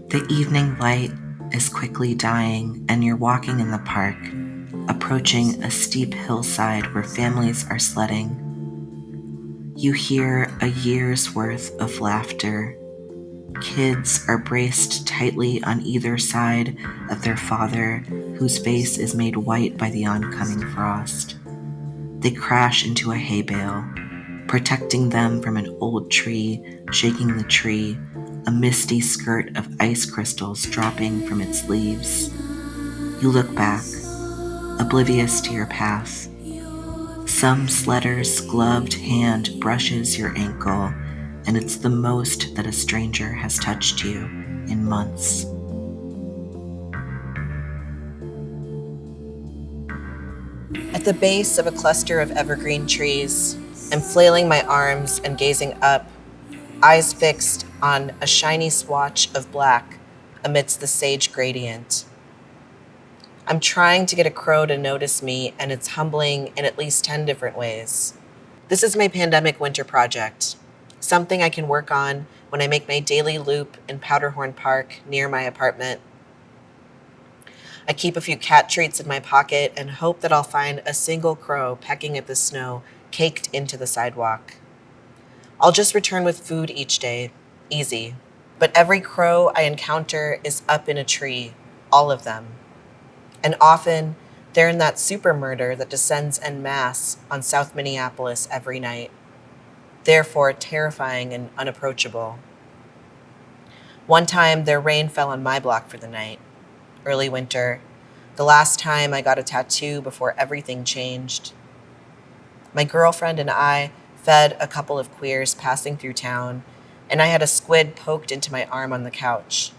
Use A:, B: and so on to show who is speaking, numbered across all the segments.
A: The evening light is quickly dying, and you're walking in the park, approaching a steep hillside where families are sledding. You hear a year's worth of laughter. Kids are braced tightly on either side of their father, whose face is made white by the oncoming frost. They crash into a hay bale, protecting them from an old tree, shaking the tree, a misty skirt of ice crystals dropping from its leaves. You look back, oblivious to your path. Some sledder's gloved hand brushes your ankle, and it's the most that a stranger has touched you in months.
B: At the base of a cluster of evergreen trees, I'm flailing my arms and gazing up, eyes fixed on a shiny swatch of black amidst the sage gradient. I'm trying to get a crow to notice me, and it's humbling in at least 10 different ways. This is my pandemic winter project, something I can work on when I make my daily loop in Powderhorn Park near my apartment. I keep a few cat treats in my pocket and hope that I'll find a single crow pecking at the snow caked into the sidewalk. I'll just return with food each day, easy. But every crow I encounter is up in a tree, all of them. And often, they're in that super murder that descends en masse on South Minneapolis every night, therefore terrifying and unapproachable. One time, their rain fell on my block for the night, early winter, the last time I got a tattoo before everything changed. My girlfriend and I fed a couple of queers passing through town, and I had a squid poked into my arm on the couch.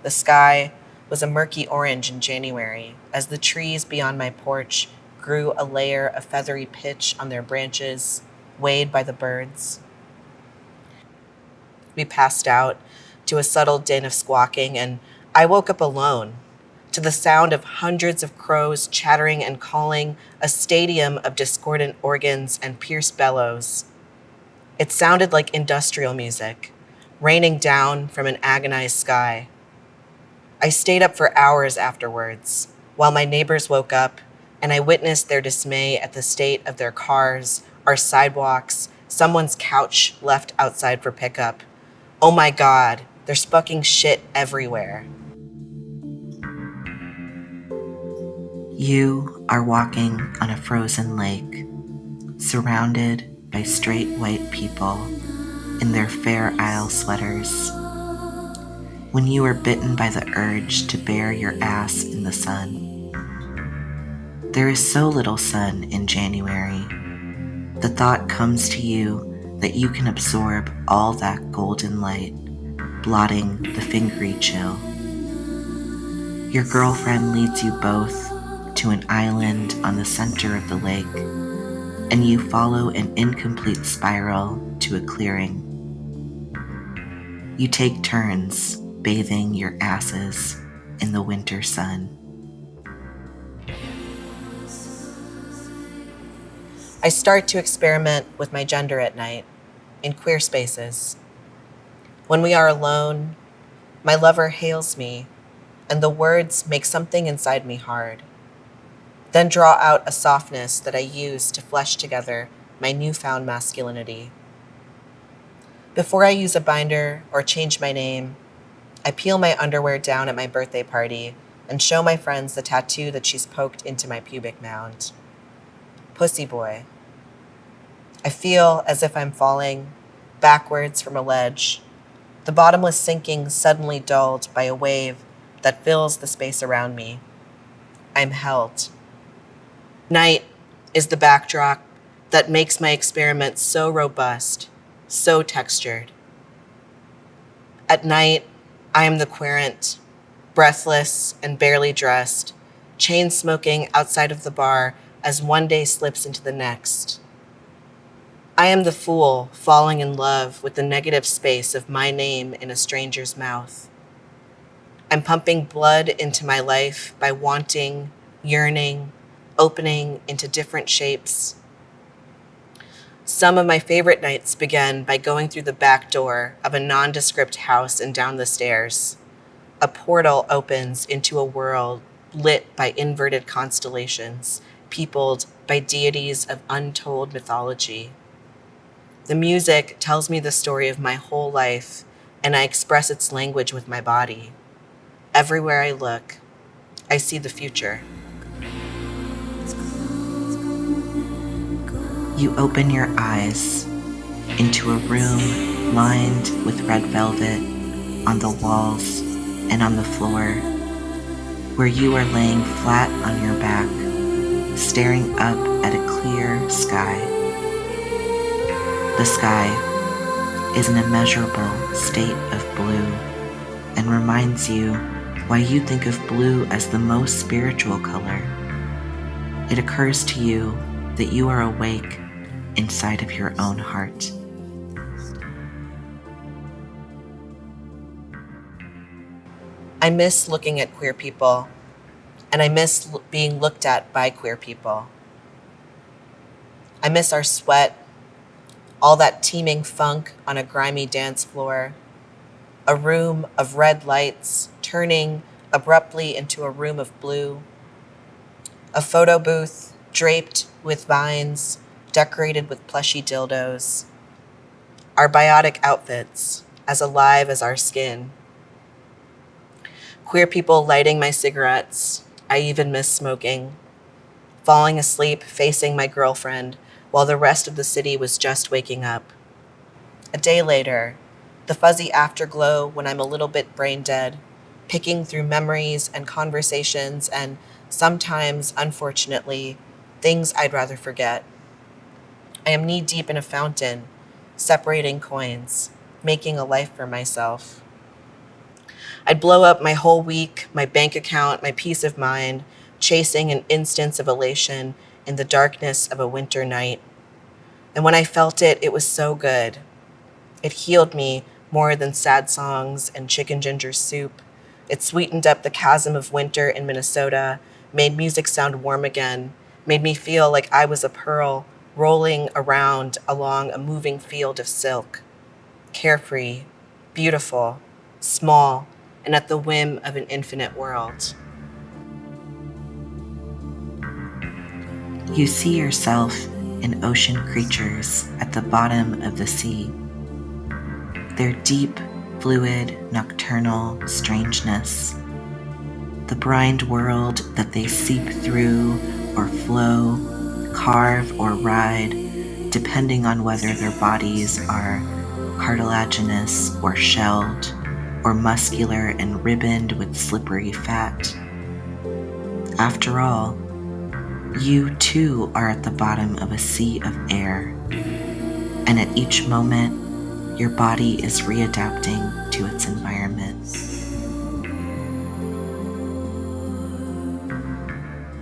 B: The sky was a murky orange in January as the trees beyond my porch grew a layer of feathery pitch on their branches, weighed by the birds. We passed out to a subtle din of squawking, and I woke up alone to the sound of hundreds of crows chattering and calling, a stadium of discordant organs and pierced bellows. It sounded like industrial music, raining down from an agonized sky. I stayed up for hours afterwards, while my neighbors woke up, and I witnessed their dismay at the state of their cars, our sidewalks, someone's couch left outside for pickup. Oh my God, there's fucking shit everywhere.
A: You are walking on a frozen lake, surrounded by straight white people in their Fair Isle sweaters. When you are bitten by the urge to bare your ass in the sun. There is so little sun in January. The thought comes to you that you can absorb all that golden light, blotting the fingery chill. Your girlfriend leads you both to an island on the center of the lake, and you follow an incomplete spiral to a clearing. You take turns bathing your asses in the winter sun.
B: I start to experiment with my gender at night, in queer spaces. When we are alone, my lover hails me, and the words make something inside me hard, then draw out a softness that I use to flesh together my newfound masculinity. Before I use a binder or change my name, I peel my underwear down at my birthday party and show my friends the tattoo that she's poked into my pubic mound. Pussy boy. I feel as if I'm falling backwards from a ledge, the bottomless sinking suddenly dulled by a wave that fills the space around me. I'm held. Night is the backdrop that makes my experiment so robust, so textured. At night, I am the querent, breathless and barely dressed, chain smoking outside of the bar as one day slips into the next. I am the fool falling in love with the negative space of my name in a stranger's mouth. I'm pumping blood into my life by wanting, yearning, opening into different shapes. Some of my favorite nights began by going through the back door of a nondescript house and down the stairs. A portal opens into a world lit by inverted constellations, peopled by deities of untold mythology. The music tells me the story of my whole life, and I express its language with my body. Everywhere I look, I see the future.
A: You open your eyes into a room lined with red velvet on the walls and on the floor, where you are laying flat on your back, staring up at a clear sky. The sky is an immeasurable state of blue and reminds you why you think of blue as the most spiritual color. It occurs to you that you are awake inside of your own heart.
B: I miss looking at queer people, and I miss being looked at by queer people. I miss our sweat, all that teeming funk on a grimy dance floor, a room of red lights turning abruptly into a room of blue, a photo booth draped with vines, decorated with plushy dildos, our biotic outfits as alive as our skin. Queer people lighting my cigarettes. I even miss smoking. Falling asleep, facing my girlfriend, while the rest of the city was just waking up. A day later, the fuzzy afterglow when I'm a little bit brain dead, picking through memories and conversations and sometimes, unfortunately, things I'd rather forget. I am knee-deep in a fountain, separating coins, making a life for myself. I'd blow up my whole week, my bank account, my peace of mind, chasing an instance of elation in the darkness of a winter night. And when I felt it, it was so good. It healed me more than sad songs and chicken ginger soup. It sweetened up the chasm of winter in Minnesota, made music sound warm again, made me feel like I was a pearl rolling around along a moving field of silk. Carefree, beautiful, small, and at the whim of an infinite world.
A: You see yourself in ocean creatures at the bottom of the sea. Their deep, fluid, nocturnal strangeness. The brined world that they seep through or flow, carve or ride, depending on whether their bodies are cartilaginous or shelled, or muscular and ribboned with slippery fat. After all, you too are at the bottom of a sea of air, and at each moment, your body is readapting to its environment.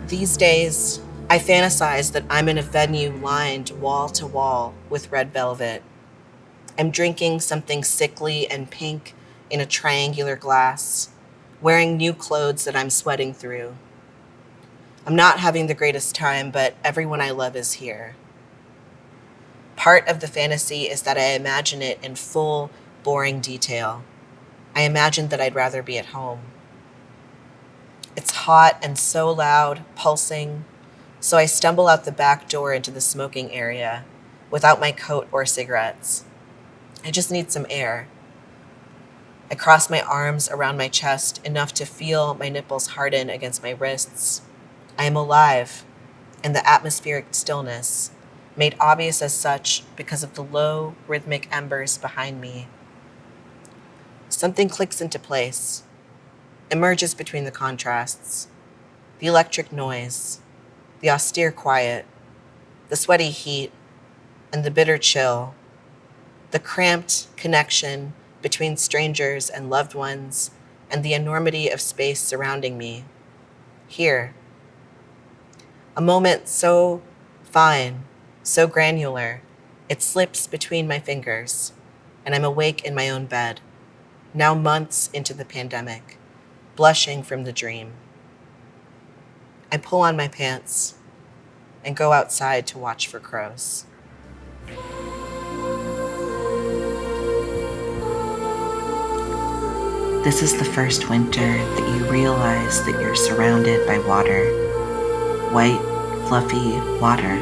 B: These days, I fantasize that I'm in a venue lined wall to wall with red velvet. I'm drinking something sickly and pink in a triangular glass, wearing new clothes that I'm sweating through. I'm not having the greatest time, but everyone I love is here. Part of the fantasy is that I imagine it in full, boring detail. I imagine that I'd rather be at home. It's hot and so loud, pulsing, so I stumble out the back door into the smoking area without my coat or cigarettes. I just need some air. I cross my arms around my chest enough to feel my nipples harden against my wrists. I am alive, and the atmospheric stillness, made obvious as such because of the low, rhythmic embers behind me. Something clicks into place, emerges between the contrasts, the electric noise, the austere quiet, the sweaty heat, and the bitter chill, the cramped connection between strangers and loved ones, and the enormity of space surrounding me. Here. A moment so fine, so granular, it slips between my fingers, and I'm awake in my own bed, now months into the pandemic, blushing from the dream. I pull on my pants, and go outside to watch for crows.
A: This is the first winter that you realize that you're surrounded by water. White, fluffy water,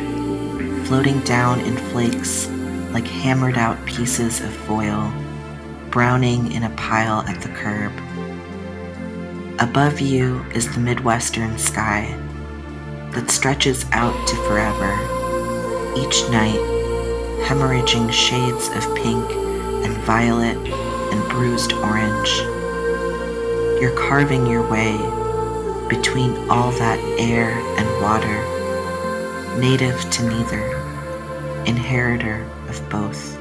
A: floating down in flakes like hammered out pieces of foil, browning in a pile at the curb. Above you is the Midwestern sky that stretches out to forever, each night hemorrhaging shades of pink and violet and bruised orange. You're carving your way between all that air and water, native to neither, inheritor of both.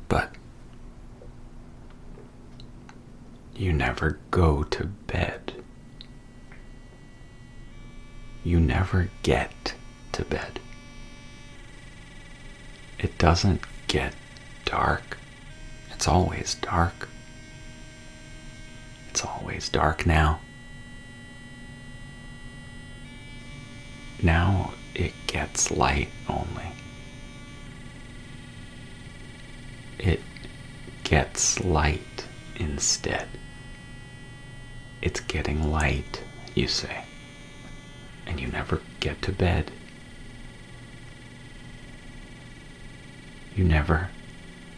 C: But you never go to bed. You never get to bed. It doesn't get dark. It's always dark. It's always dark now. Now it gets light only. It gets light instead. It's getting light, you say, and you never get to bed. You never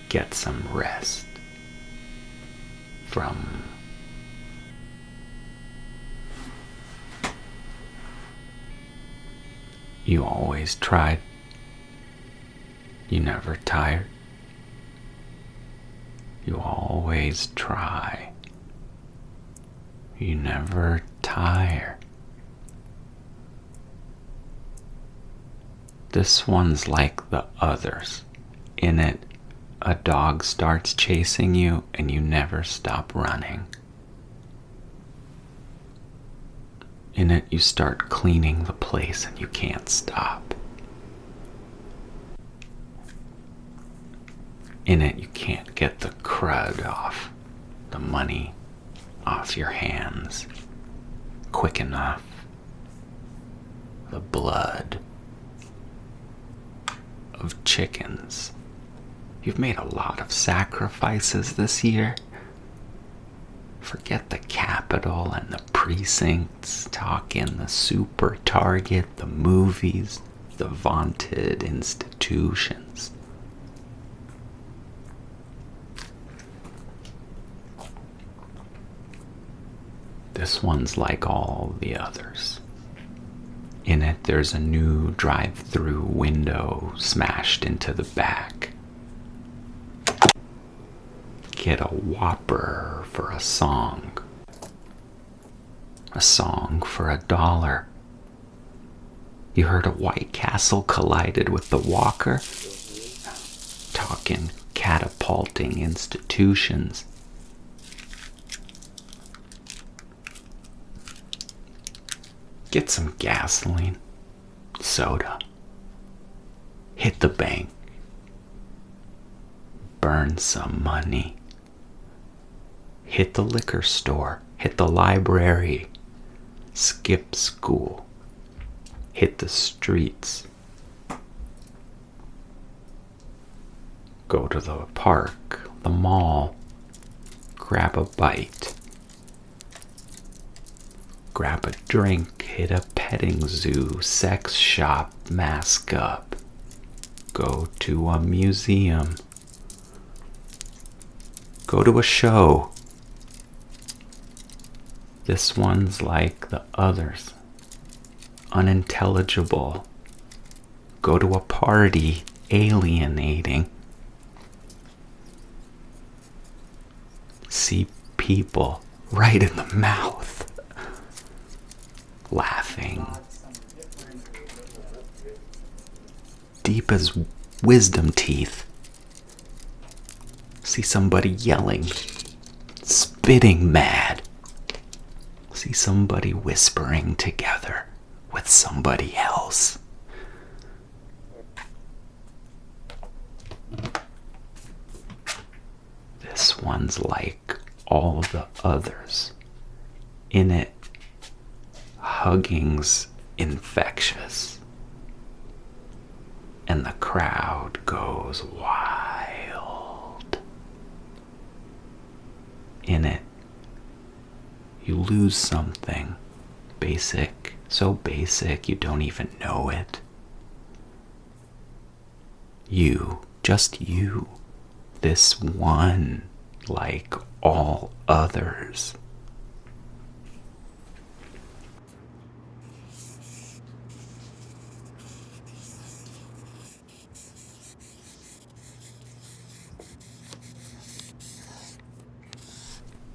C: get some rest from you always tried. You never tired. You always try. You never tire. This one's like the others. In it, a dog starts chasing you and you never stop running. In it, you start cleaning the place and you can't stop. In it, you can't get the crud off, the money off your hands quick enough, the blood of chickens. You've made a lot of sacrifices this year. Forget the Capitol and the precincts, talk in the super Target, the movies, the vaunted institutions. This one's like all the others. In it, there's a new drive-through window smashed into the back. Get a Whopper for a song. A song for $1. You heard a White Castle collided with the Walker? Talking catapulting institutions. Get some gasoline, soda, hit the bank, burn some money, hit the liquor store, hit the library, skip school, hit the streets, go to the park, the mall, grab a bite, grab a drink, hit a petting zoo, sex shop, mask up, go to a museum, go to a show. This one's like the others, unintelligible, go to a party, alienating. See people right in the mouth, laughing, deep as wisdom teeth. See somebody yelling, spitting mad. See somebody whispering together with somebody else. This one's like all the others. In it, hugging's infectious. And the crowd goes wild. In it, you lose something basic, so basic you don't even know it. You, just you, this one like all others.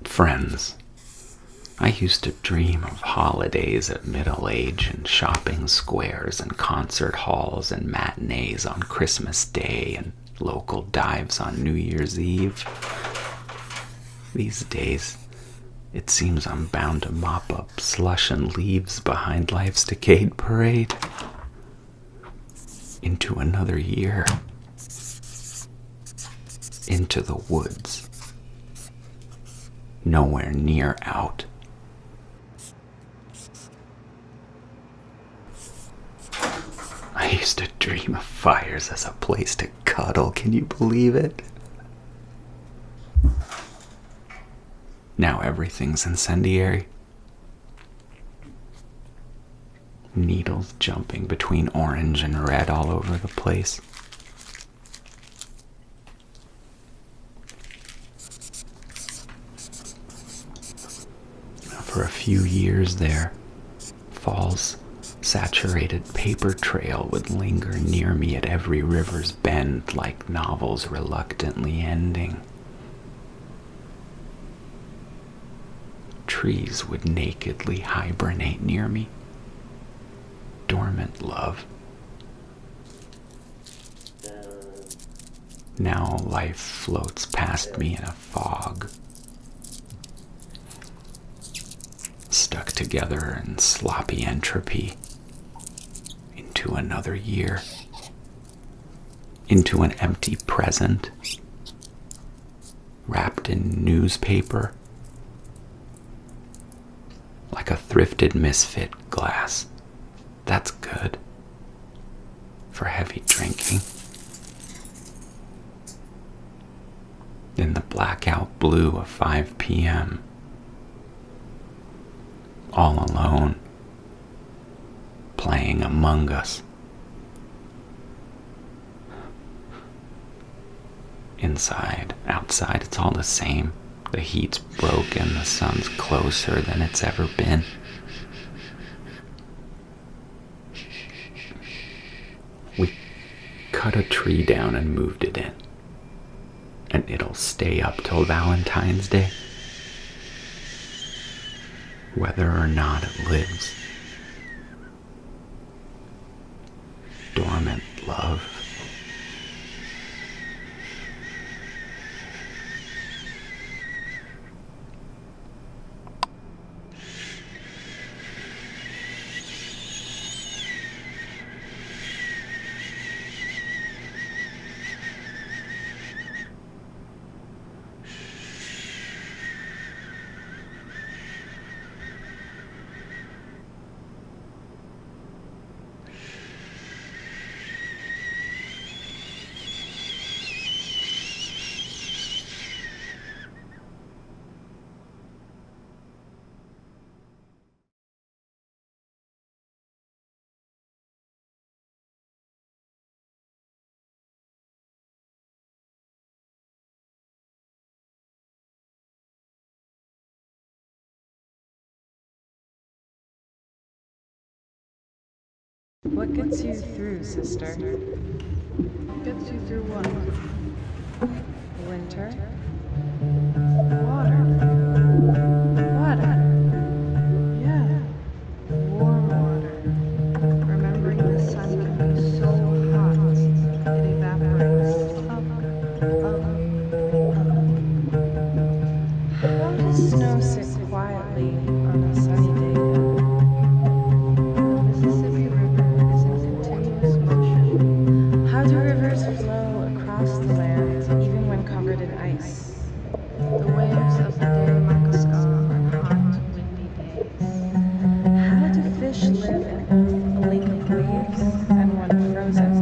C: Friends, I used to dream of holidays at middle age and shopping squares and concert halls and matinees on Christmas Day and local dives on New Year's Eve. These days, it seems I'm bound to mop up slush and leaves behind life's decayed parade. Into another year. Into the woods. Nowhere near out. I used to dream of fires as a place to cuddle. Can you believe it? Now everything's incendiary. Needles jumping between orange and red all over the place. For a few years there, fall's saturated paper trail would linger near me at every river's bend like novels reluctantly ending. Trees would nakedly hibernate near me. Dormant love. Now life floats past me in a fog. Stuck together in sloppy entropy. Into another year. Into an empty present. Wrapped in newspaper. Like a thrifted misfit glass. That's good. For heavy drinking. In the blackout blue of 5 p.m. All alone. Playing Among Us. Inside, outside, it's all the same. The heat's broken, the sun's closer than it's ever been. We cut a tree down and moved it in. And it'll stay up till Valentine's Day. Whether or not it lives. Dormant love.
D: What gets you through, sister?
E: Gets you through what?
D: Winter?
E: Water.
D: Water.
E: Yeah. Warm water. Remembering the sun can be so hot, it evaporates up, up, up.
D: How does snow sit quietly on a sunny day then?
E: The Mississippi River is in continuous motion.
D: How do rivers flow across the land even when covered in ice?
E: The waves of the Day Makaska on hot, windy days.
D: How do fish live in both a lake of waves and one frozen?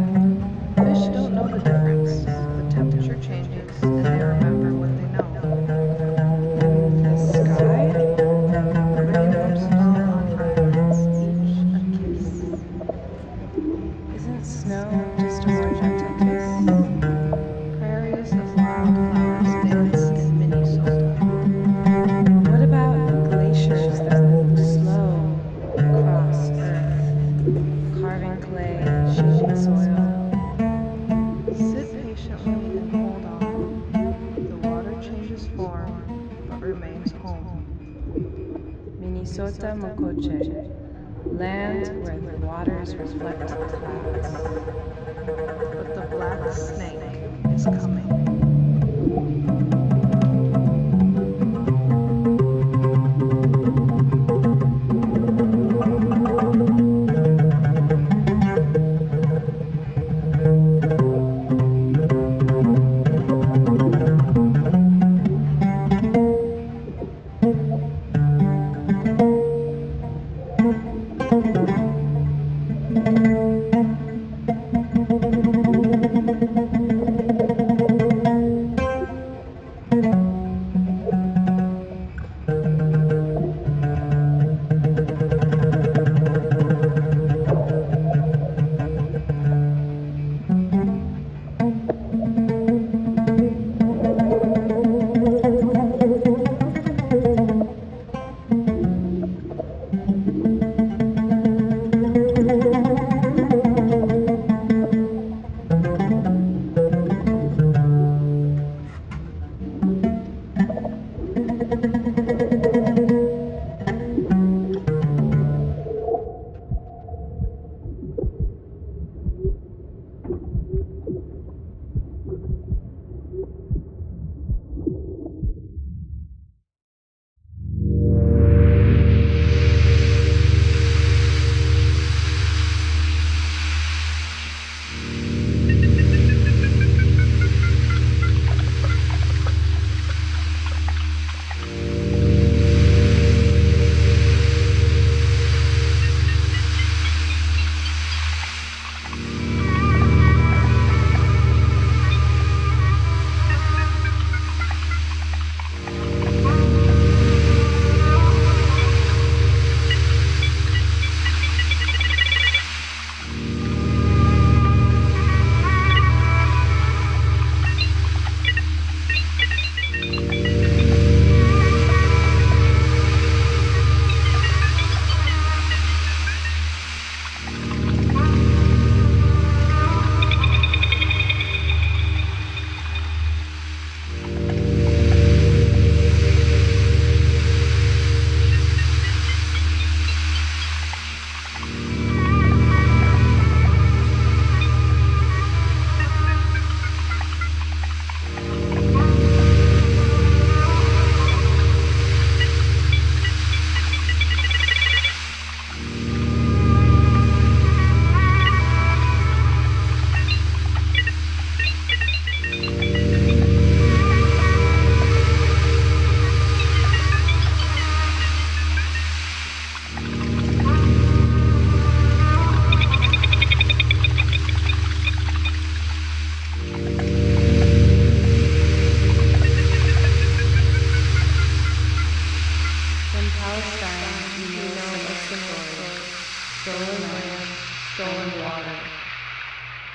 E: Fish don't know the difference. The temperature changes and they remember what they know.
D: And the sky?
E: Raindrops fall on islands, each a kiss.
D: Isn't snow just a more gentle kiss?
E: Prairies of wildflowers dance in Minnesota.
D: What about glaciers that move slow across earth, carving clay, shaping soil?
E: Sit patiently and hold on. The water changes form, but remains home.
D: Minnesota Mokoche, land where the waters reflect clouds.
E: But the black snake is coming.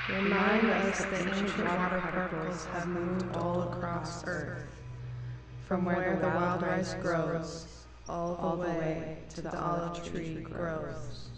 E: Remind us that ancient water particles have moved all across Earth, from where the wild rice grows, all the way to the olive tree grows.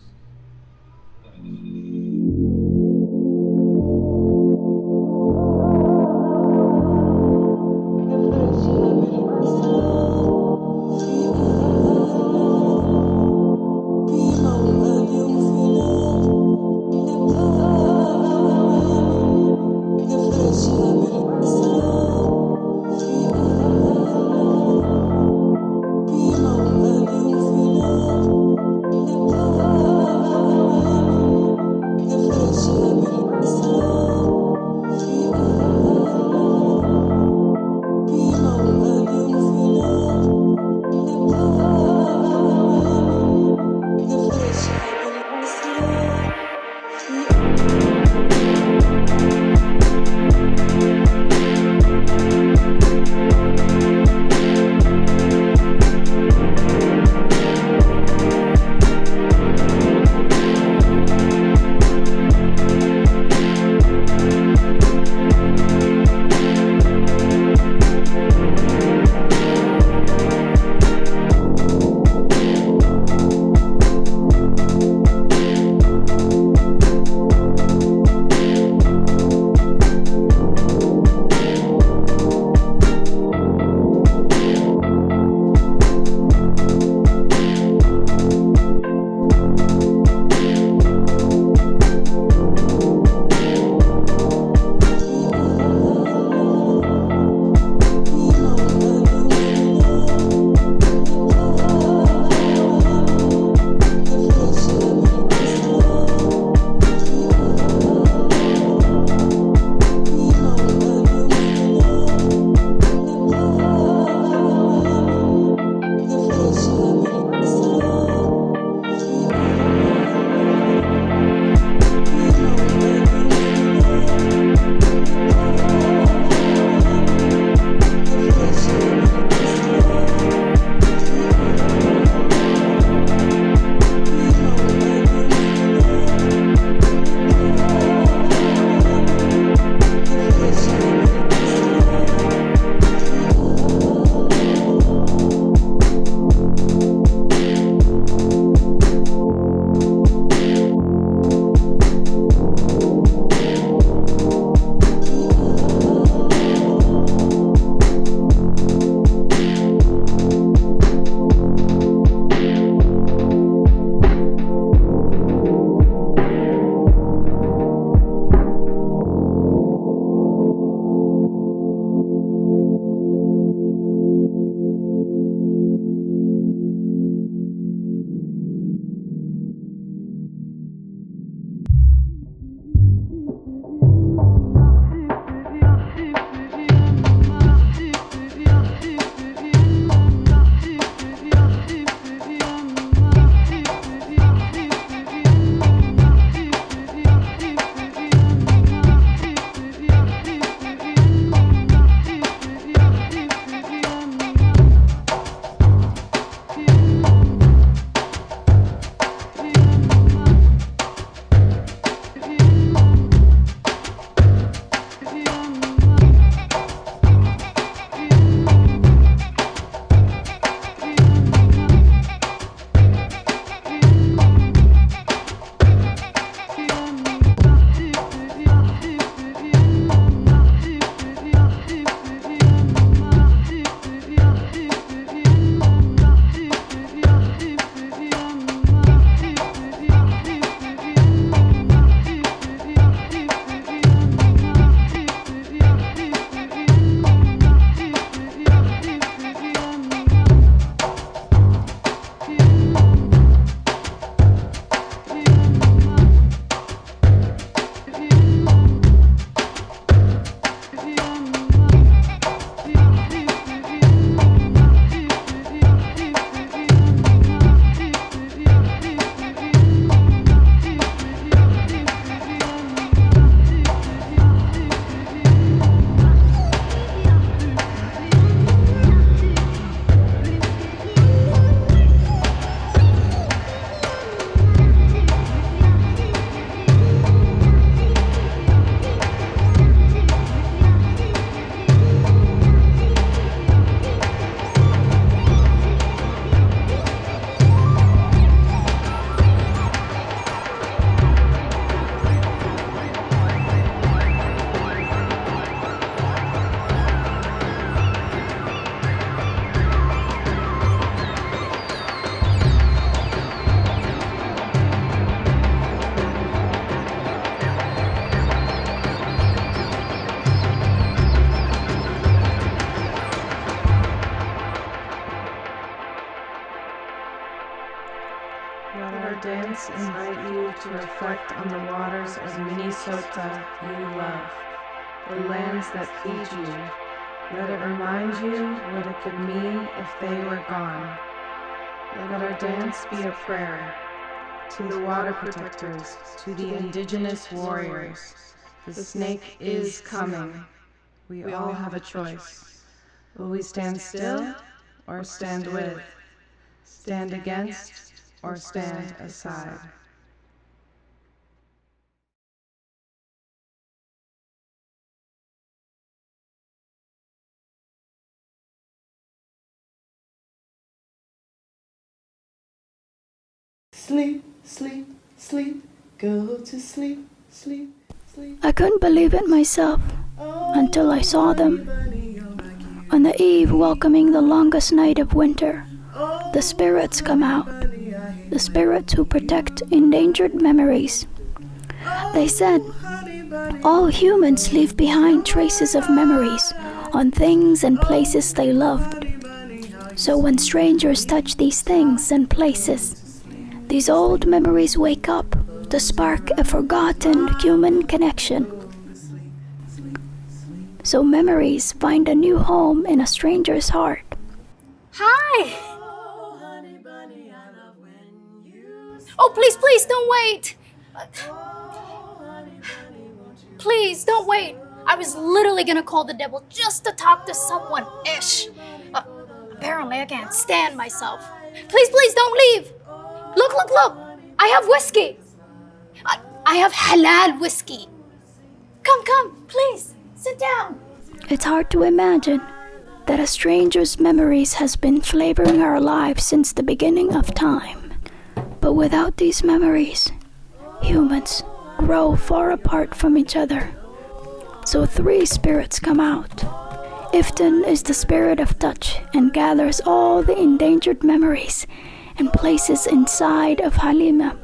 E: Let our dance invite you to reflect on the waters of Minnesota you love, the lands that feed you. Let it remind you what it could mean if they were gone. Let our dance be a prayer to the water protectors, to the indigenous warriors. The snake is coming. We all have a choice. Will we stand still or stand with? Stand against or stand aside?
F: Sleep, sleep, sleep, go to sleep, sleep, sleep.
G: I couldn't believe it myself until I saw them. On the eve welcoming the longest night of winter, the spirits come out, the spirits who protect endangered memories. They said, all humans leave behind traces of memories on things and places they loved. So when strangers touch these things and places, these old memories wake up to spark a forgotten human connection. So memories find a new home in a stranger's heart.
H: Hi! Oh, please, don't wait! Please, don't wait. I was literally gonna call the devil just to talk to someone. Ish. Apparently I can't stand myself. Please, don't leave. Look. I have whiskey. I have halal whiskey. Come, please, sit down.
G: It's hard to imagine that a stranger's memories has been flavoring our lives since the beginning of time. But without these memories, humans grow far apart from each other. So 3 spirits come out. Iftin is the spirit of touch and gathers all the endangered memories and places inside of Halima.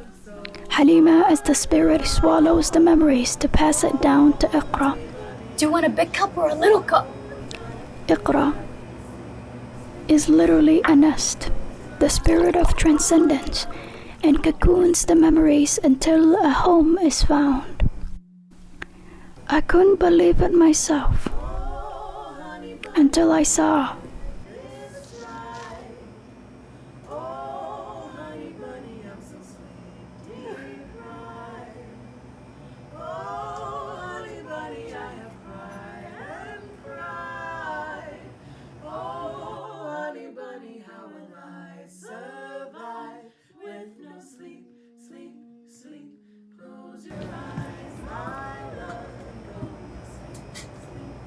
G: Halima is the spirit who swallows the memories to pass it down to Iqra.
H: Do you want a big cup or a little cup?
G: Iqra is literally a nest, the spirit of transcendence, and cocoons the memories until a home is found. I couldn't believe it myself until I saw.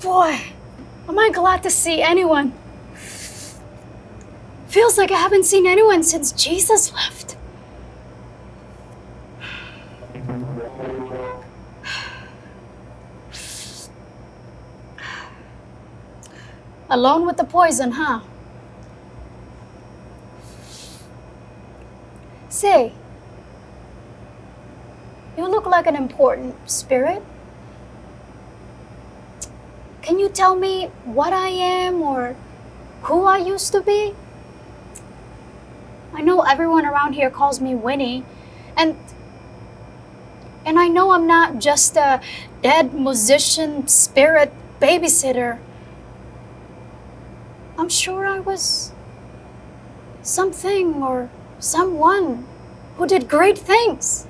H: Boy, am I glad to see anyone. Feels like I haven't seen anyone since Jesus left. Alone with the poison, huh? Say, you look like an important spirit. Can you tell me what I am or who I used to be? I know everyone around here calls me Winnie, and I know I'm not just a dead musician spirit babysitter. I'm sure I was something or someone who did great things.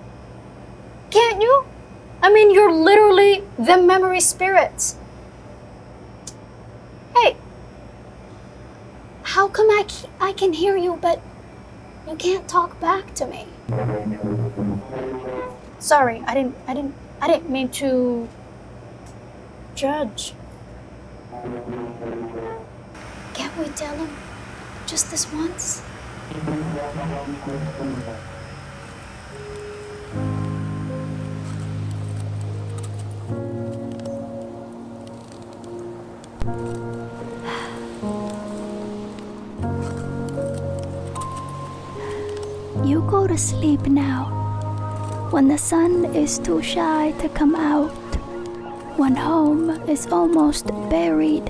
H: Can't you? I mean, you're literally the memory spirits. Hey, how come I can hear you, but you can't talk back to me? Sorry, I didn't mean to judge. Can't we tell him just this once?
G: You go to sleep now, when the sun is too shy to come out, when home is almost buried,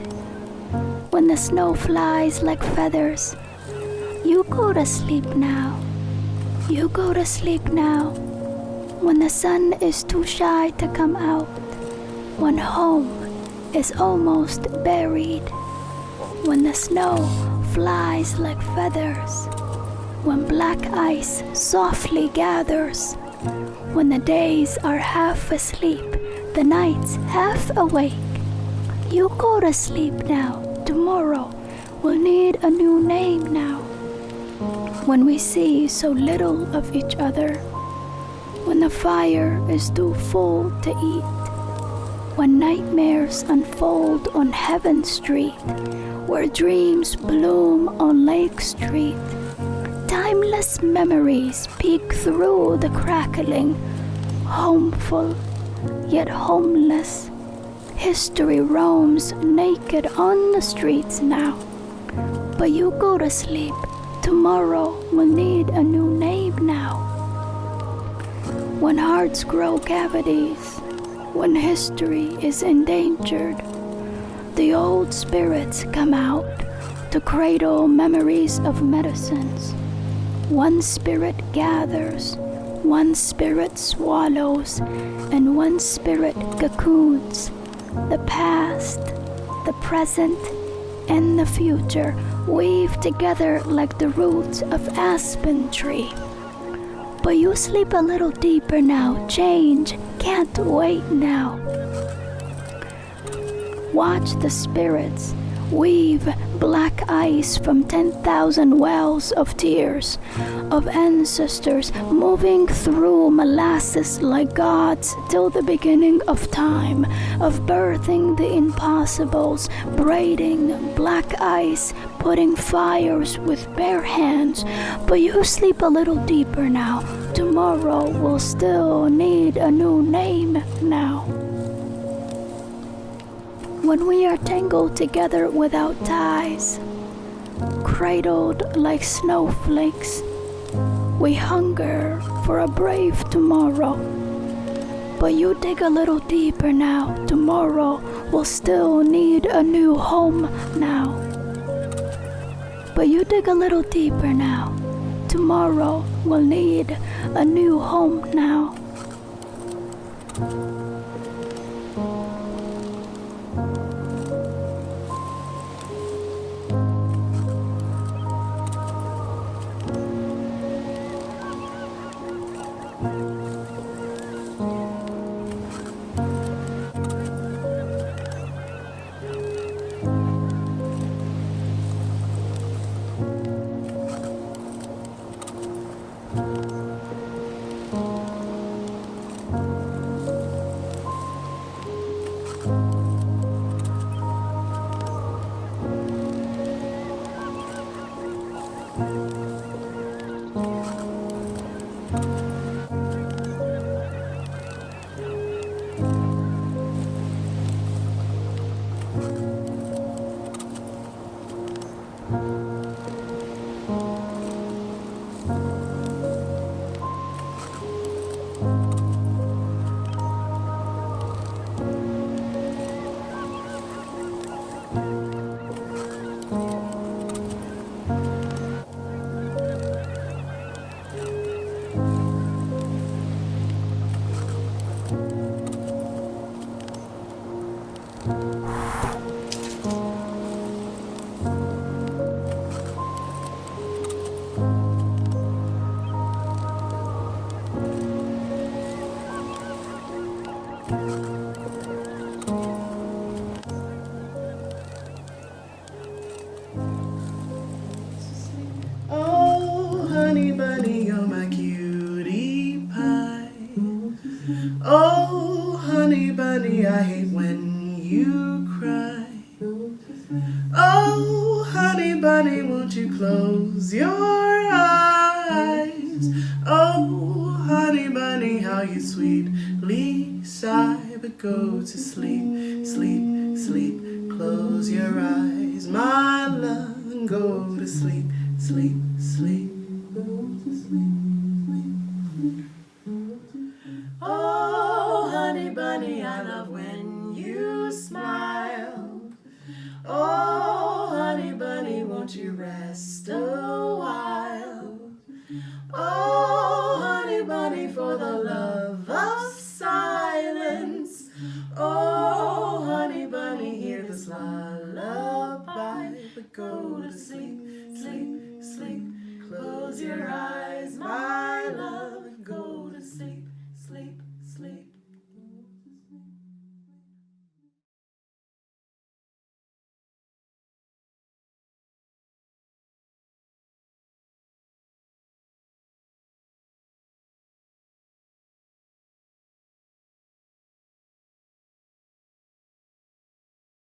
G: when the snow flies like feathers. You go to sleep now. You go to sleep now, when the sun is too shy to come out, when home is almost buried, when the snow flies like feathers, when black ice softly gathers, when the days are half asleep, the nights half awake. You go to sleep now, tomorrow we'll need a new name now. When we see so little of each other, when the fire is too full to eat, when nightmares unfold on Heaven Street, where dreams bloom on Lake Street, timeless memories peek through the crackling, homeful yet homeless. History roams naked on the streets now, but you go to sleep. Tomorrow we'll need a new name now. When hearts grow cavities, when history is endangered, the old spirits come out to cradle memories of medicines. One spirit gathers, one spirit swallows, and one spirit cocoons. The past, the present, and the future weave together like the roots of aspen tree. But you sleep a little deeper now, change can't wait now. Watch the spirits weave black ice from 10,000 wells of tears, of ancestors moving through molasses like gods till the beginning of time, of birthing the impossibles, braiding black ice, putting fires with bare hands. But you sleep a little deeper now, tomorrow we'll still need a new name now. When we are tangled together without ties, cradled like snowflakes, we hunger for a brave tomorrow. But you dig a little deeper now, tomorrow we'll still need a new home now. But you dig a little deeper now, tomorrow we'll need a new home now.
F: Oh, honey bunny, you're my cutie pie. Oh, honey bunny, I hate when you cry. Oh, honey bunny, won't you close your eyes? Oh, honey bunny, how you sweetly sigh. But go to sleep, sleep, sleep, close your eyes, my love, and go to sleep, sleep, sleep, go to sleep, sleep. Oh, honey bunny, I love when you smile. Oh, honey bunny, won't you rest a